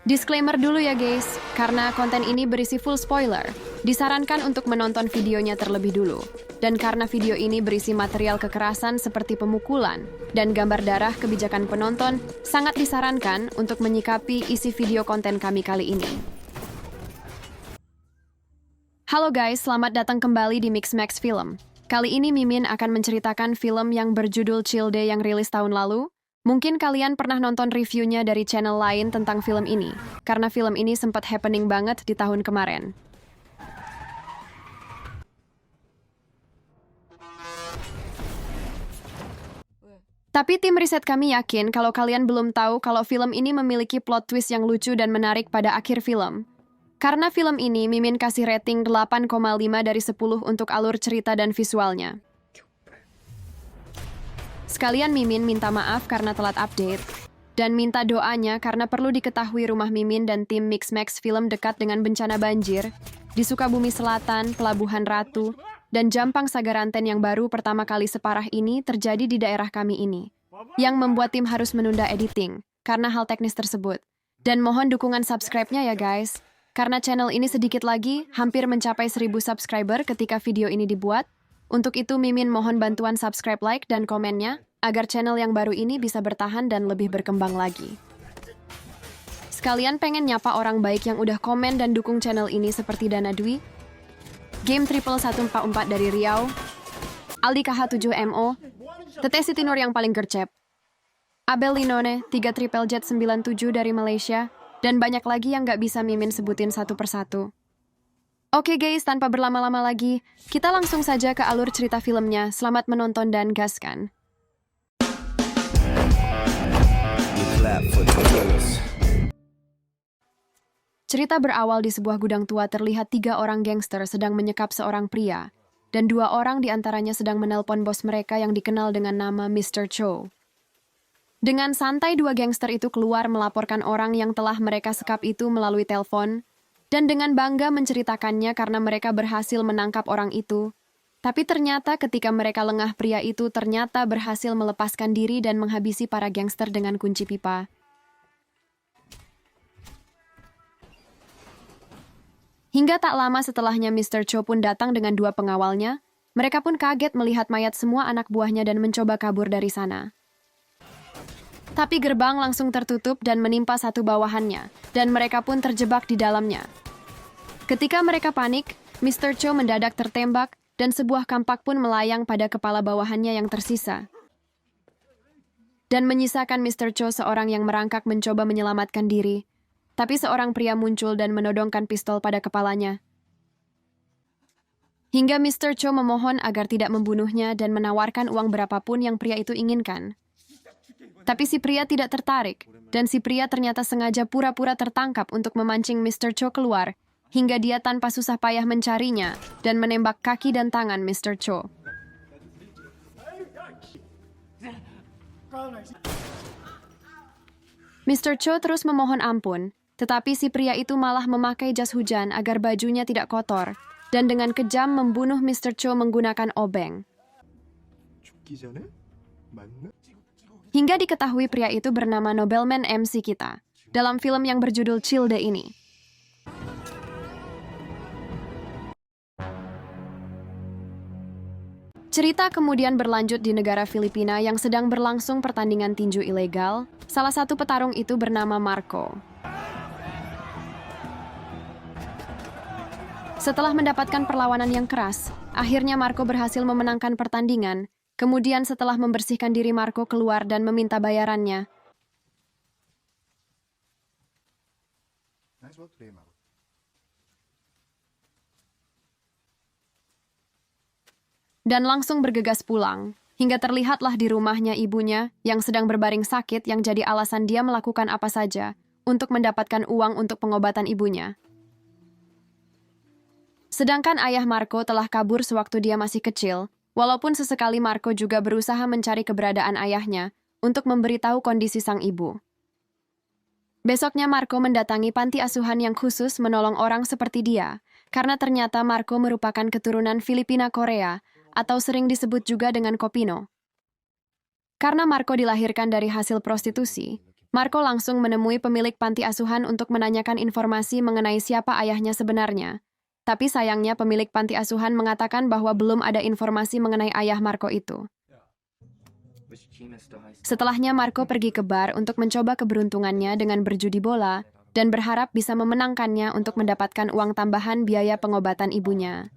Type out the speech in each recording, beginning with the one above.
Disclaimer dulu ya guys, karena konten ini berisi full spoiler. Disarankan untuk menonton videonya terlebih dulu. Dan karena video ini berisi material kekerasan seperti pemukulan dan gambar darah kebijakan penonton, sangat disarankan untuk menyikapi isi video konten kami kali ini. Halo guys, selamat datang kembali di Mixmax Film. Kali ini Mimin akan menceritakan film yang berjudul Chill Day yang rilis tahun lalu. Mungkin kalian pernah nonton reviewnya dari channel lain tentang film ini, karena film ini sempat happening banget di tahun kemarin. Tapi tim riset kami yakin kalau kalian belum tahu kalau film ini memiliki plot twist yang lucu dan menarik pada akhir film. Karena film ini, Mimin kasih rating 8,5 dari 10 untuk alur cerita dan visualnya. Sekalian Mimin minta maaf karena telat update, dan minta doanya karena perlu diketahui rumah Mimin dan tim Mixmax Film dekat dengan bencana banjir, di Sukabumi Selatan, Pelabuhan Ratu, dan Jampang Sagaranten yang baru pertama kali separah ini terjadi di daerah kami ini, yang membuat tim harus menunda editing, karena hal teknis tersebut. Dan mohon dukungan subscribe-nya ya guys, karena channel ini sedikit lagi, hampir mencapai 1000 subscriber ketika video ini dibuat. Untuk itu Mimin mohon bantuan subscribe, like, dan komennya, agar channel yang baru ini bisa bertahan dan lebih berkembang lagi. Sekalian pengen nyapa orang baik yang udah komen dan dukung channel ini seperti Dana Dwi, Game Triple 144 dari Riau, Aldi KH7MO, Teteh Siti Nur yang paling gercep, Abel Linone, 3 Triple Jet 97 dari Malaysia, dan banyak lagi yang gak bisa Mimin sebutin satu persatu. Oke guys, tanpa berlama-lama lagi, kita langsung saja ke alur cerita filmnya. Selamat menonton dan gaskan. Cerita berawal di sebuah gudang tua. Terlihat 3 orang gangster sedang menyekap seorang pria, dan 2 orang diantaranya sedang menelpon bos mereka yang dikenal dengan nama Mr. Cho. Dengan santai 2 gangster itu keluar melaporkan orang yang telah mereka sekap itu melalui telepon, dan dengan bangga menceritakannya karena mereka berhasil menangkap orang itu. Tapi ternyata ketika mereka lengah, pria itu ternyata berhasil melepaskan diri dan menghabisi para gangster dengan kunci pipa. Hingga tak lama setelahnya Mr. Cho pun datang dengan 2 pengawalnya. Mereka pun kaget melihat mayat semua anak buahnya dan mencoba kabur dari sana. Tapi gerbang langsung tertutup dan menimpa satu bawahannya, dan mereka pun terjebak di dalamnya. Ketika mereka panik, Mr. Cho mendadak tertembak, dan sebuah kampak pun melayang pada kepala bawahannya yang tersisa. Dan menyisakan Mr. Cho seorang yang merangkak mencoba menyelamatkan diri, tapi seorang pria muncul dan menodongkan pistol pada kepalanya. Hingga Mr. Cho memohon agar tidak membunuhnya dan menawarkan uang berapapun yang pria itu inginkan. Tapi si pria tidak tertarik, dan si pria ternyata sengaja pura-pura tertangkap untuk memancing Mr. Cho keluar, hingga dia tanpa susah payah mencarinya dan menembak kaki dan tangan Mr. Cho. Mr. Cho terus memohon ampun, tetapi si pria itu malah memakai jas hujan agar bajunya tidak kotor, dan dengan kejam membunuh Mr. Cho menggunakan obeng. Hingga diketahui pria itu bernama Nobelman MC kita, dalam film yang berjudul Chill Day ini. Cerita kemudian berlanjut di negara Filipina yang sedang berlangsung pertandingan tinju ilegal. Salah satu petarung itu bernama Marco. Setelah mendapatkan perlawanan yang keras, akhirnya Marco berhasil memenangkan pertandingan. Kemudian setelah membersihkan diri, Marco keluar dan meminta bayarannya. Dan langsung bergegas pulang, hingga terlihatlah di rumahnya ibunya yang sedang berbaring sakit yang jadi alasan dia melakukan apa saja untuk mendapatkan uang untuk pengobatan ibunya. Sedangkan ayah Marco telah kabur sewaktu dia masih kecil. Walaupun sesekali Marco juga berusaha mencari keberadaan ayahnya untuk memberitahu kondisi sang ibu. Besoknya Marco mendatangi panti asuhan yang khusus menolong orang seperti dia, karena ternyata Marco merupakan keturunan Filipina Korea, atau sering disebut juga dengan Kopino. Karena Marco dilahirkan dari hasil prostitusi, Marco langsung menemui pemilik panti asuhan untuk menanyakan informasi mengenai siapa ayahnya sebenarnya. Tapi sayangnya pemilik panti asuhan mengatakan bahwa belum ada informasi mengenai ayah Marco itu. Setelahnya Marco pergi ke bar untuk mencoba keberuntungannya dengan berjudi bola dan berharap bisa memenangkannya untuk mendapatkan uang tambahan biaya pengobatan ibunya.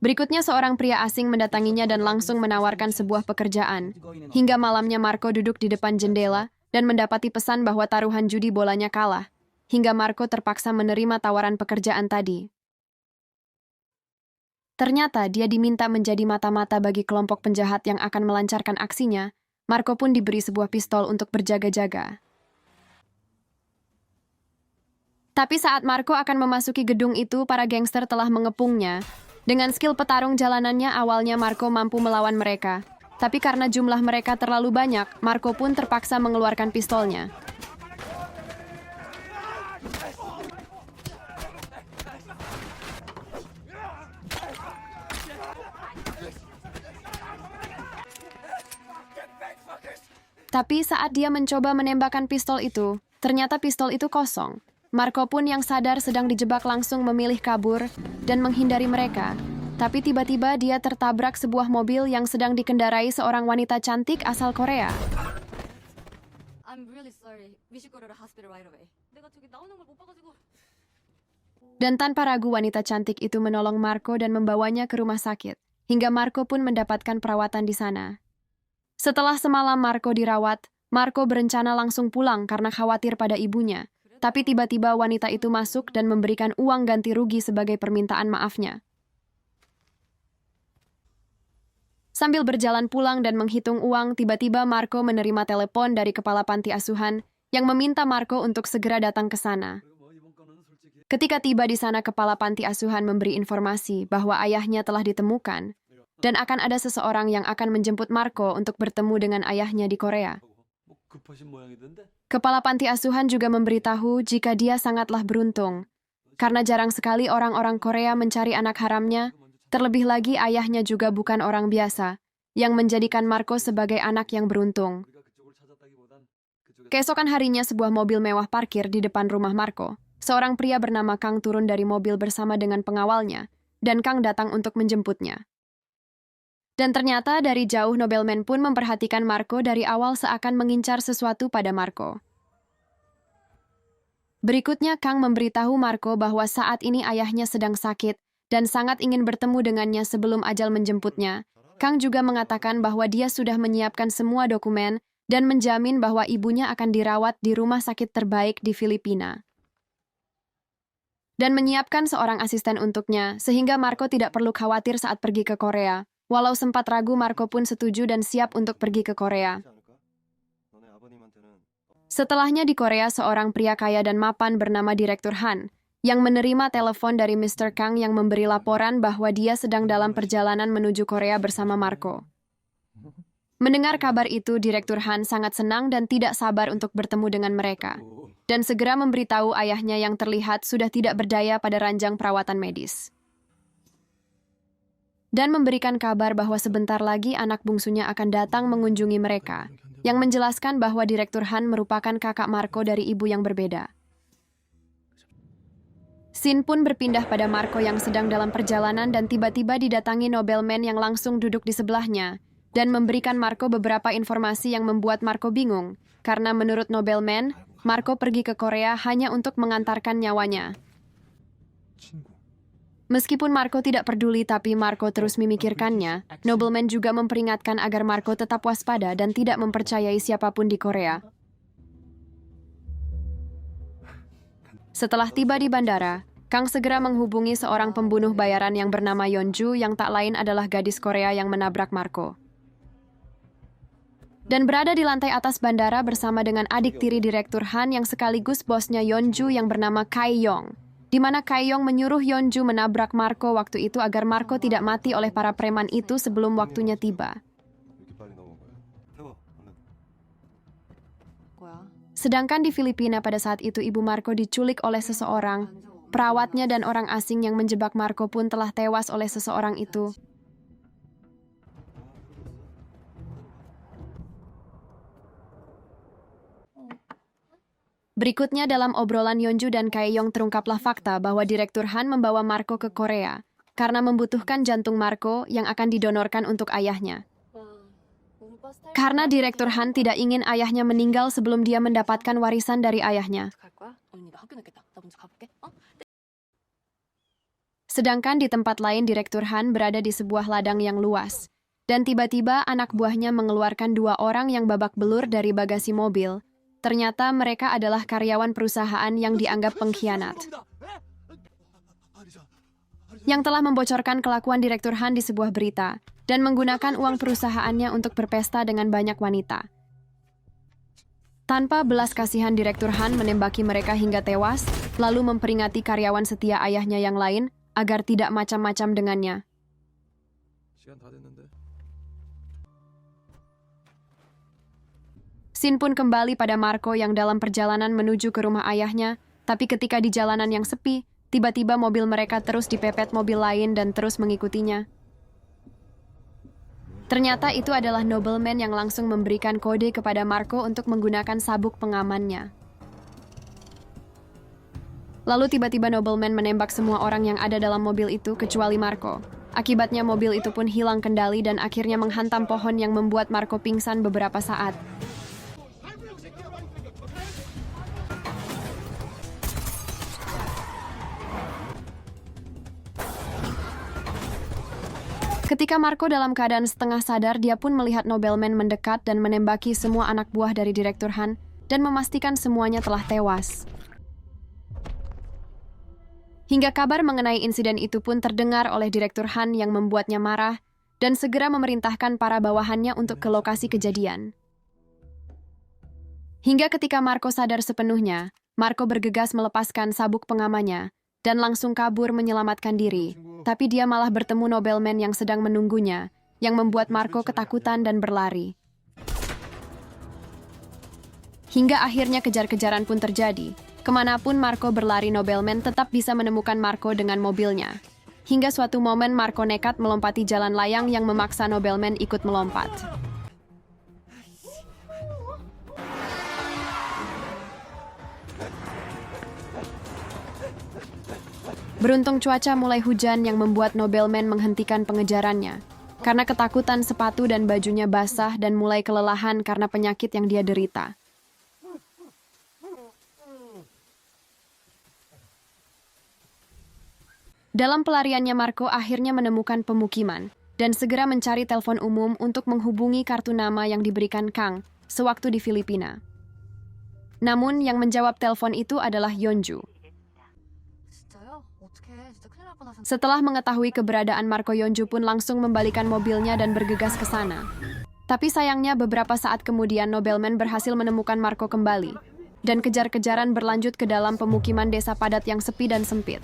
Berikutnya seorang pria asing mendatanginya dan langsung menawarkan sebuah pekerjaan. Hingga malamnya Marco duduk di depan jendela dan mendapati pesan bahwa taruhan judi bolanya kalah. Hingga Marco terpaksa menerima tawaran pekerjaan tadi. Ternyata dia diminta menjadi mata-mata bagi kelompok penjahat yang akan melancarkan aksinya. Marco pun diberi sebuah pistol untuk berjaga-jaga. Tapi saat Marco akan memasuki gedung itu, para gangster telah mengepungnya. Dengan skill petarung jalanannya, awalnya Marco mampu melawan mereka. Tapi karena jumlah mereka terlalu banyak, Marco pun terpaksa mengeluarkan pistolnya. Tapi saat dia mencoba menembakkan pistol itu, ternyata pistol itu kosong. Marco pun yang sadar sedang dijebak langsung memilih kabur dan menghindari mereka. Tapi tiba-tiba dia tertabrak sebuah mobil yang sedang dikendarai seorang wanita cantik asal Korea. I'm really sorry. We should go to the hospital right away. 내가 저기 나오는 걸 못 봐가지고. Dan tanpa ragu wanita cantik itu menolong Marco dan membawanya ke rumah sakit. Hingga Marco pun mendapatkan perawatan di sana. Setelah semalam Marco dirawat, Marco berencana langsung pulang karena khawatir pada ibunya. Tapi tiba-tiba wanita itu masuk dan memberikan uang ganti rugi sebagai permintaan maafnya. Sambil berjalan pulang dan menghitung uang, tiba-tiba Marco menerima telepon dari kepala panti asuhan yang meminta Marco untuk segera datang ke sana. Ketika tiba di sana, kepala panti asuhan memberi informasi bahwa ayahnya telah ditemukan dan akan ada seseorang yang akan menjemput Marco untuk bertemu dengan ayahnya di Korea. Kepala panti asuhan juga memberitahu jika dia sangatlah beruntung, karena jarang sekali orang-orang Korea mencari anak haramnya, terlebih lagi ayahnya juga bukan orang biasa, yang menjadikan Marco sebagai anak yang beruntung. Keesokan harinya sebuah mobil mewah parkir di depan rumah Marco. Seorang pria bernama Kang turun dari mobil bersama dengan pengawalnya, dan Kang datang untuk menjemputnya. Dan ternyata dari jauh nobelman pun memperhatikan Marco dari awal seakan mengincar sesuatu pada Marco. Berikutnya Kang memberitahu Marco bahwa saat ini ayahnya sedang sakit dan sangat ingin bertemu dengannya sebelum ajal menjemputnya. Kang juga mengatakan bahwa dia sudah menyiapkan semua dokumen dan menjamin bahwa ibunya akan dirawat di rumah sakit terbaik di Filipina. Dan menyiapkan seorang asisten untuknya, sehingga Marco tidak perlu khawatir saat pergi ke Korea. Walau sempat ragu, Marco pun setuju dan siap untuk pergi ke Korea. Setelahnya di Korea, seorang pria kaya dan mapan bernama Direktur Han, yang menerima telepon dari Mr. Kang yang memberi laporan bahwa dia sedang dalam perjalanan menuju Korea bersama Marco. Mendengar kabar itu, Direktur Han sangat senang dan tidak sabar untuk bertemu dengan mereka, dan segera memberitahu ayahnya yang terlihat sudah tidak berdaya pada ranjang perawatan medis. Dan memberikan kabar bahwa sebentar lagi anak bungsunya akan datang mengunjungi mereka, yang menjelaskan bahwa Direktur Han merupakan kakak Marco dari ibu yang berbeda. Scene pun berpindah pada Marco yang sedang dalam perjalanan dan tiba-tiba didatangi nobelman yang langsung duduk di sebelahnya, dan memberikan Marco beberapa informasi yang membuat Marco bingung, karena menurut nobelman, Marco pergi ke Korea hanya untuk mengantarkan nyawanya. Meskipun Marco tidak peduli, tapi Marco terus memikirkannya. Nobleman juga memperingatkan agar Marco tetap waspada dan tidak mempercayai siapapun di Korea. Setelah tiba di bandara, Kang segera menghubungi seorang pembunuh bayaran yang bernama Yeonju yang tak lain adalah gadis Korea yang menabrak Marco. Dan berada di lantai atas bandara bersama dengan adik tiri Direktur Han yang sekaligus bosnya Yeonju yang bernama Kai Yong. Di mana Kai Yong menyuruh Yeonju menabrak Marco waktu itu agar Marco tidak mati oleh para preman itu sebelum waktunya tiba. Sedangkan di Filipina pada saat itu ibu Marco diculik oleh seseorang, perawatnya dan orang asing yang menjebak Marco pun telah tewas oleh seseorang itu. Berikutnya dalam obrolan Yeonju dan Kaeyong terungkaplah fakta bahwa Direktur Han membawa Marco ke Korea karena membutuhkan jantung Marco yang akan didonorkan untuk ayahnya. Karena Direktur Han tidak ingin ayahnya meninggal sebelum dia mendapatkan warisan dari ayahnya. Sedangkan di tempat lain Direktur Han berada di sebuah ladang yang luas. Dan tiba-tiba anak buahnya mengeluarkan 2 orang yang babak belur dari bagasi mobil. Ternyata mereka adalah karyawan perusahaan yang dianggap pengkhianat. Yang telah membocorkan kelakuan Direktur Han di sebuah berita dan menggunakan uang perusahaannya untuk berpesta dengan banyak wanita. Tanpa belas kasihan Direktur Han menembaki mereka hingga tewas, lalu memperingati karyawan setia ayahnya yang lain agar tidak macam-macam dengannya. Scene pun kembali pada Marco yang dalam perjalanan menuju ke rumah ayahnya, tapi ketika di jalanan yang sepi, tiba-tiba mobil mereka terus dipepet mobil lain dan terus mengikutinya. Ternyata itu adalah nobleman yang langsung memberikan kode kepada Marco untuk menggunakan sabuk pengamannya. Lalu tiba-tiba nobleman menembak semua orang yang ada dalam mobil itu kecuali Marco. Akibatnya mobil itu pun hilang kendali dan akhirnya menghantam pohon yang membuat Marco pingsan beberapa saat. Ketika Marco dalam keadaan setengah sadar, dia pun melihat nobleman mendekat dan menembaki semua anak buah dari Direktur Han dan memastikan semuanya telah tewas. Hingga kabar mengenai insiden itu pun terdengar oleh Direktur Han yang membuatnya marah dan segera memerintahkan para bawahannya untuk ke lokasi kejadian. Hingga ketika Marco sadar sepenuhnya, Marco bergegas melepaskan sabuk pengamannya dan langsung kabur menyelamatkan diri. Tapi dia malah bertemu nobleman yang sedang menunggunya, yang membuat Marco ketakutan dan berlari. Hingga akhirnya kejar-kejaran pun terjadi. Kemanapun Marco berlari, nobleman tetap bisa menemukan Marco dengan mobilnya. Hingga suatu momen Marco nekat melompati jalan layang yang memaksa nobleman ikut melompat. Beruntung cuaca mulai hujan yang membuat nobleman menghentikan pengejarannya. Karena ketakutan, sepatu dan bajunya basah dan mulai kelelahan karena penyakit yang dia derita. Dalam pelariannya, Marco akhirnya menemukan pemukiman dan segera mencari telepon umum untuk menghubungi kartu nama yang diberikan Kang sewaktu di Filipina. Namun yang menjawab telepon itu adalah Yeonju. Setelah mengetahui keberadaan Marco, Yeonju pun langsung membalikan mobilnya dan bergegas ke sana. Tapi sayangnya beberapa saat kemudian nobleman berhasil menemukan Marco kembali dan kejar-kejaran berlanjut ke dalam pemukiman desa padat yang sepi dan sempit.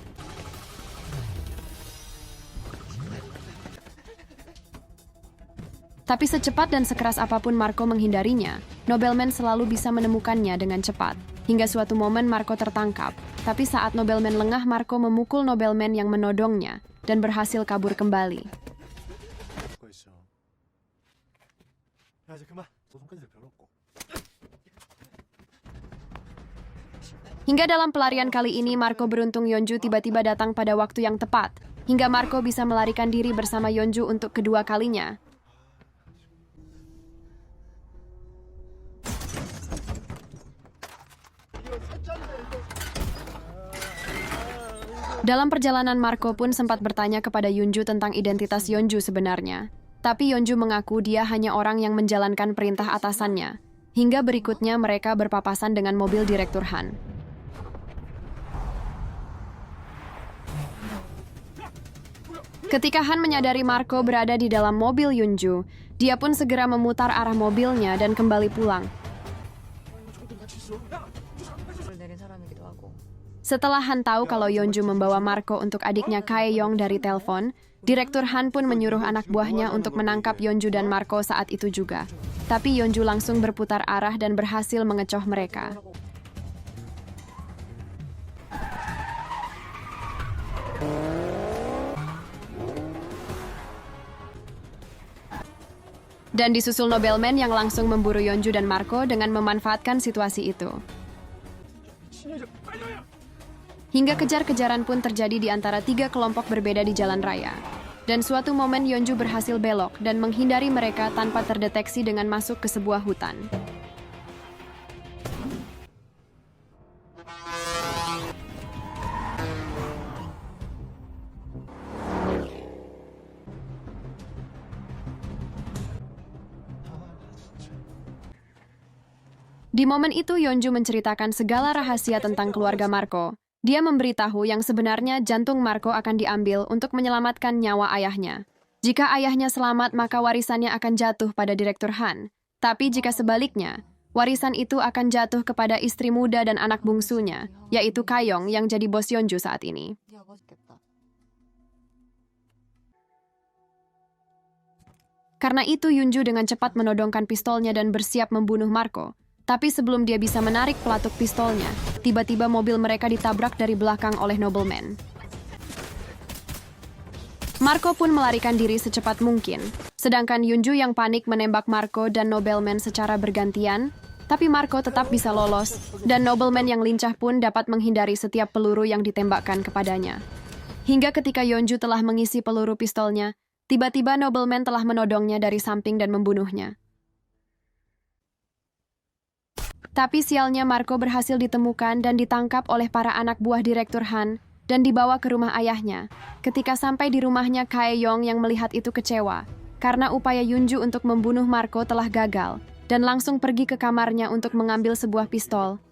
Tapi secepat dan sekeras apapun Marco menghindarinya, nobleman selalu bisa menemukannya dengan cepat. Hingga suatu momen Marco tertangkap. Tapi saat nobleman lengah, Marco memukul nobleman yang menodongnya dan berhasil kabur kembali. Hingga dalam pelarian kali ini, Marco beruntung Yeonju tiba-tiba datang pada waktu yang tepat. Hingga Marco bisa melarikan diri bersama Yeonju untuk kedua kalinya. Dalam perjalanan, Marco pun sempat bertanya kepada Yeonju tentang identitas Yeonju sebenarnya. Tapi Yeonju mengaku dia hanya orang yang menjalankan perintah atasannya. Hingga berikutnya mereka berpapasan dengan mobil Direktur Han. Ketika Han menyadari Marco berada di dalam mobil Yeonju, dia pun segera memutar arah mobilnya dan kembali pulang. Setelah Han tahu kalau Yeonju membawa Marco untuk adiknya Kaeyong dari telepon, Direktur Han pun menyuruh anak buahnya untuk menangkap Yeonju dan Marco saat itu juga. Tapi Yeonju langsung berputar arah dan berhasil mengecoh mereka. Dan disusul nobleman yang langsung memburu Yeonju dan Marco dengan memanfaatkan situasi itu. Hingga kejar-kejaran pun terjadi di antara 3 kelompok berbeda di jalan raya. Dan suatu momen Yeonju berhasil belok dan menghindari mereka tanpa terdeteksi dengan masuk ke sebuah hutan. Di momen itu Yeonju menceritakan segala rahasia tentang keluarga Marco. Dia memberitahu yang sebenarnya jantung Marco akan diambil untuk menyelamatkan nyawa ayahnya. Jika ayahnya selamat, maka warisannya akan jatuh pada Direktur Han. Tapi jika sebaliknya, warisan itu akan jatuh kepada istri muda dan anak bungsunya, yaitu Kayong yang jadi bos Yeonju saat ini. 야, 맛있겠다. Karena itu Yeonju dengan cepat menodongkan pistolnya dan bersiap membunuh Marco. Tapi sebelum dia bisa menarik pelatuk pistolnya, tiba-tiba mobil mereka ditabrak dari belakang oleh nobleman. Marco pun melarikan diri secepat mungkin, sedangkan Yeonju yang panik menembak Marco dan nobleman secara bergantian, tapi Marco tetap bisa lolos, dan nobleman yang lincah pun dapat menghindari setiap peluru yang ditembakkan kepadanya. Hingga ketika Yeonju telah mengisi peluru pistolnya, tiba-tiba nobleman telah menodongnya dari samping dan membunuhnya. Tapi sialnya Marco berhasil ditemukan dan ditangkap oleh para anak buah Direktur Han dan dibawa ke rumah ayahnya. Ketika sampai di rumahnya, Kayong yang melihat itu kecewa karena upaya Yeonju untuk membunuh Marco telah gagal dan langsung pergi ke kamarnya untuk mengambil sebuah pistol.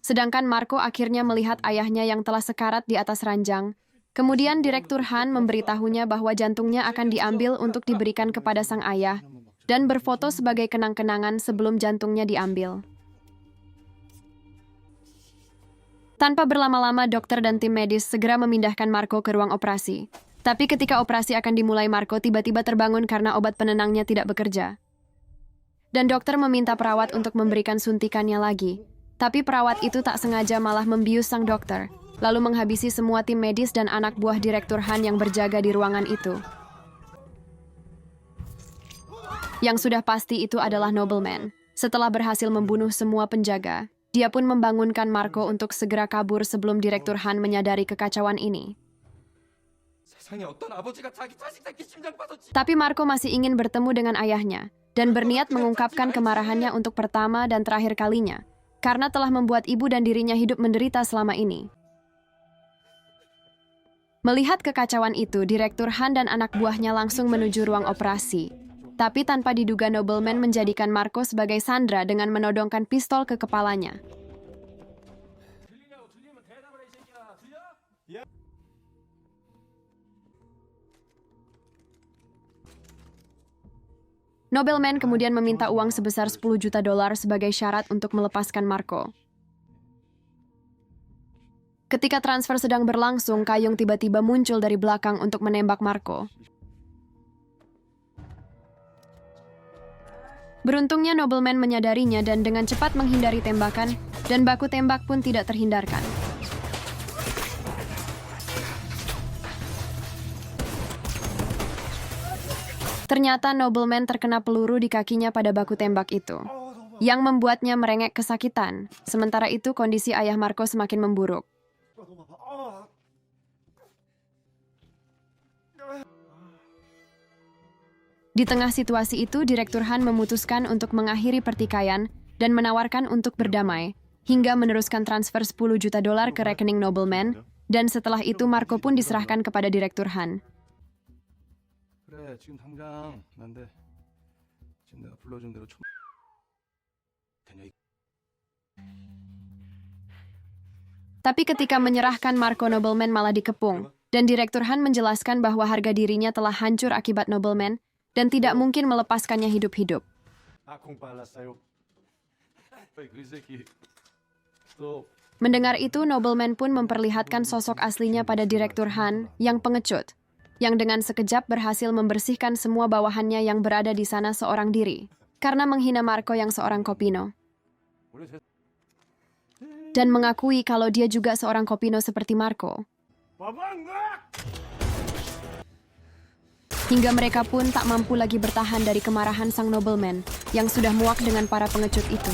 Sedangkan Marco akhirnya melihat ayahnya yang telah sekarat di atas ranjang. Kemudian Direktur Han memberitahunya bahwa jantungnya akan diambil untuk diberikan kepada sang ayah dan berfoto sebagai kenang-kenangan sebelum jantungnya diambil. Tanpa berlama-lama, dokter dan tim medis segera memindahkan Marco ke ruang operasi. Tapi ketika operasi akan dimulai, Marco tiba-tiba terbangun karena obat penenangnya tidak bekerja. Dan dokter meminta perawat untuk memberikan suntikannya lagi. Tapi perawat itu tak sengaja malah membius sang dokter, lalu menghabisi semua tim medis dan anak buah Direktur Han yang berjaga di ruangan itu. Yang sudah pasti itu adalah nobleman. Setelah berhasil membunuh semua penjaga, dia pun membangunkan Marco untuk segera kabur sebelum Direktur Han menyadari kekacauan ini. Tapi Marco masih ingin bertemu dengan ayahnya dan berniat mengungkapkan kemarahannya untuk pertama dan terakhir kalinya, karena telah membuat ibu dan dirinya hidup menderita selama ini. Melihat kekacauan itu, Direktur Han dan anak buahnya langsung menuju ruang operasi. Tapi tanpa diduga nobleman menjadikan Marco sebagai sandera dengan menodongkan pistol ke kepalanya. Nobleman kemudian meminta uang sebesar $10 juta sebagai syarat untuk melepaskan Marco. Ketika transfer sedang berlangsung, Kayong tiba-tiba muncul dari belakang untuk menembak Marco. Beruntungnya nobleman menyadarinya dan dengan cepat menghindari tembakan, dan baku tembak pun tidak terhindarkan. Ternyata nobleman terkena peluru di kakinya pada baku tembak itu, yang membuatnya merengek kesakitan. Sementara itu kondisi ayah Marco semakin memburuk. Di tengah situasi itu, Direktur Han memutuskan untuk mengakhiri pertikaian dan menawarkan untuk berdamai, hingga meneruskan transfer $10 juta ke rekening nobleman, dan setelah itu Marco pun diserahkan kepada Direktur Han. Tapi ketika menyerahkan Marco, nobleman malah dikepung, dan Direktur Han menjelaskan bahwa harga dirinya telah hancur akibat nobleman, dan tidak mungkin melepaskannya hidup-hidup. Mendengar itu, nobleman pun memperlihatkan sosok aslinya pada Direktur Han yang pengecut, yang dengan sekejap berhasil membersihkan semua bawahannya yang berada di sana seorang diri, karena menghina Marco yang seorang kopino. Dan mengakui kalau dia juga seorang kopino seperti Marco. hingga mereka pun tak mampu lagi bertahan dari kemarahan sang nobleman yang sudah muak dengan para pengecut itu.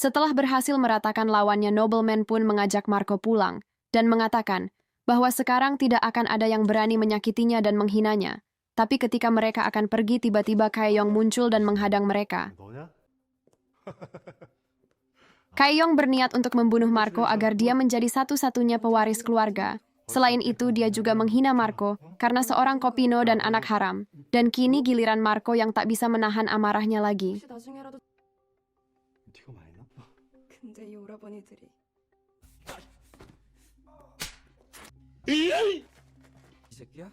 Setelah berhasil meratakan lawannya, nobleman pun mengajak Marco pulang dan mengatakan bahwa sekarang tidak akan ada yang berani menyakitinya dan menghinanya. Tapi ketika mereka akan pergi, tiba-tiba Kaeyong muncul dan menghadang mereka. Kaeyong berniat untuk membunuh Marco agar dia menjadi satu-satunya pewaris keluarga. Selain itu, dia juga menghina Marco karena seorang kopino dan anak haram. Dan kini giliran Marco yang tak bisa menahan amarahnya lagi. 근데 이 오라버니들이 이 새끼야?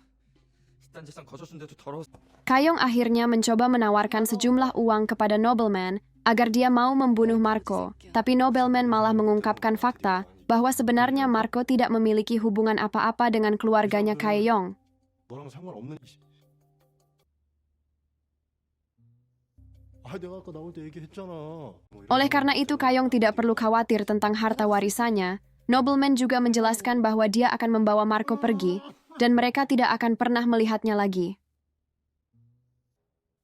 이딴 재산 거저준데도 더러워. Kaeyong akhirnya mencoba menawarkan sejumlah uang kepada nobleman agar dia mau membunuh Marco. Tapi nobleman malah mengungkapkan fakta bahwa sebenarnya Marco tidak memiliki hubungan apa-apa dengan keluarganya Kaeyong. 너랑 상관없는. 내가 아까 나올 때 얘기했잖아. Oleh karena itu, Kaeyong tidak perlu khawatir tentang harta warisannya. Nobleman juga menjelaskan bahwa dia akan membawa Marco pergi dan mereka tidak akan pernah melihatnya lagi.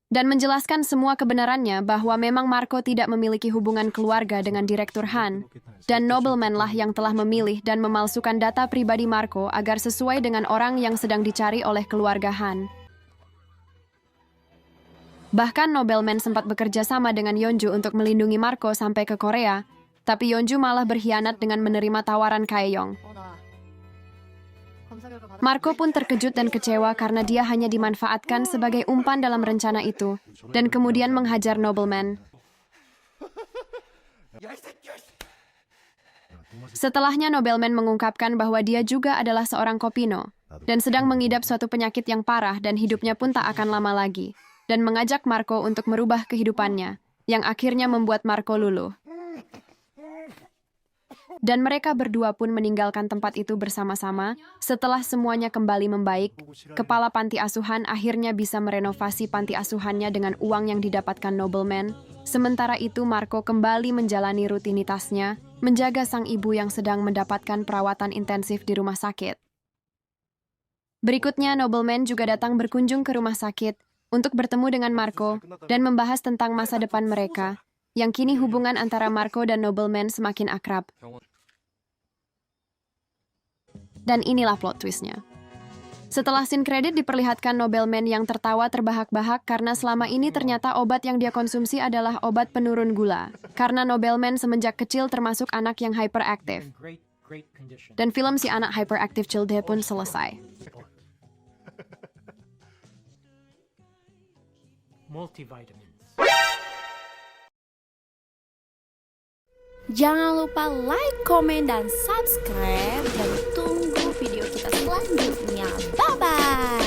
Dan menjelaskan semua kebenarannya bahwa memang Marco tidak memiliki hubungan keluarga dengan Direktur Han, dan nobleman lah yang telah memilih dan memalsukan data pribadi Marco agar sesuai dengan orang yang sedang dicari oleh keluarga Han. Bahkan nobleman sempat bekerja sama dengan Yeonju untuk melindungi Marco sampai ke Korea, tapi Yeonju malah berkhianat dengan menerima tawaran Kaeyong. 검사 결과 받아 Marco pun terkejut dan kecewa karena dia hanya dimanfaatkan sebagai umpan dalam rencana itu, dan kemudian menghajar nobleman. Setelahnya, nobleman mengungkapkan bahwa dia juga adalah seorang kopino, dan sedang mengidap suatu penyakit yang parah dan hidupnya pun tak akan lama lagi, dan mengajak Marco untuk merubah kehidupannya, yang akhirnya membuat Marco luluh. Dan mereka berdua pun meninggalkan tempat itu bersama-sama. Setelah semuanya kembali membaik, kepala panti asuhan akhirnya bisa merenovasi panti asuhannya dengan uang yang didapatkan nobleman. Sementara itu, Marco kembali menjalani rutinitasnya, menjaga sang ibu yang sedang mendapatkan perawatan intensif di rumah sakit. Berikutnya, nobleman juga datang berkunjung ke rumah sakit untuk bertemu dengan Marco dan membahas tentang masa depan mereka, yang kini hubungan antara Marco dan nobleman semakin akrab. Dan inilah plot twistnya. Setelah scene kredit diperlihatkan nobleman yang tertawa terbahak-bahak karena selama ini ternyata obat yang dia konsumsi adalah obat penurun gula. Karena nobleman semenjak kecil termasuk anak yang hyperaktif. Dan film si anak hyperaktif Childe pun selesai. Multivitamins. Jangan lupa like, komen, dan subscribe. Dan tunggu video kita selanjutnya. Bye-bye!